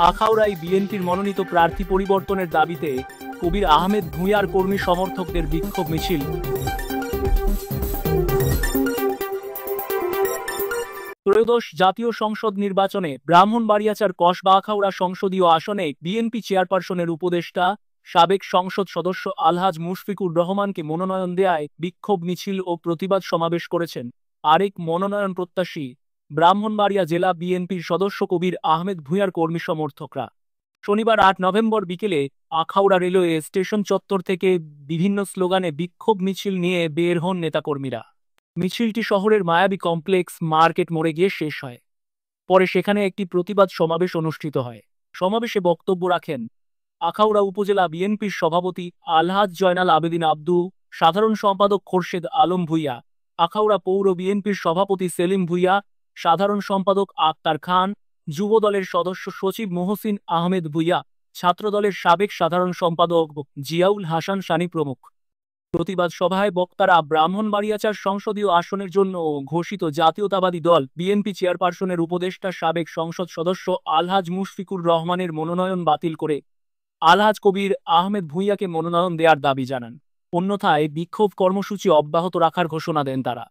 আখাউড়ায় বিএনপির মনোনীত প্রার্থী পরিবর্তনের দাবিতে কবির আহমেদ ভূঁইয়ার কর্মী সমর্থকদের বিক্ষোভ মিছিল। ত্রয়োদশ জাতীয় সংসদ নির্বাচনে ব্রাহ্মণবাড়িয়াচার কসবা আখাউড়া সংসদীয় আসনে বিএনপি চেয়ারপারসনের উপদেষ্টা সাবেক সংসদ সদস্য আলহাজ মুশফিকুর রহমানকে মনোনয়ন দেয়ায় বিক্ষোভ মিছিল ও প্রতিবাদ সমাবেশ করেছেন আরেক মনোনয়ন প্রত্যাশী ব্রাহ্মণবাড়িয়া জেলা বিএনপির সদস্য কবির আহমেদ ভূঁইয়ার কর্মী সমর্থকরা। শনিবার ৮ নভেম্বর বিকেলে আখাউড়া রেলওয়ে স্টেশন চত্বর থেকে বিভিন্ন স্লোগানে বিক্ষোভ মিছিল নিয়ে বের হন নেতাকর্মীরা। মিছিলটি শহরের মায়াবী কমপ্লেক্স মার্কেট মোড়ে গিয়ে শেষ হয়। পরে সেখানে একটি প্রতিবাদ সমাবেশ অনুষ্ঠিত হয়। সমাবেশে বক্তব্য রাখেন আখাউড়া উপজেলা বিএনপির সভাপতি আলহাজ জয়নাল আবেদিন আব্দু, সাধারণ সম্পাদক খোরশেদ আলম ভূঁইয়া, আখাউড়া পৌর বিএনপির সভাপতি সেলিম ভূঁইয়া, সাধারণ সম্পাদক আক্তার খান, যুব দলের সদস্য সচিব মহসিন আহমেদ ভূঁইয়া, ছাত্রদলের সাবেক সাধারণ সম্পাদক জিয়াউল হাসান সানি প্রমুখ। প্রতিবাদ সভায় বক্তারা ব্রাহ্মণবাড়িয়াচার সংসদীয় আসনের জন্য ঘোষিত জাতীয়তাবাদী দল বিএনপি চেয়ারপারসনের উপদেষ্টা সাবেক সংসদ সদস্য আলহাজ মুশফিকুর রহমানের মনোনয়ন বাতিল করে আলহাজ কবির আহমেদ ভূঁইয়াকে মনোনয়ন দেওয়ার দাবি জানান। অন্যথায় বিক্ষোভ কর্মসূচি অব্যাহত রাখার ঘোষণা দেন তারা।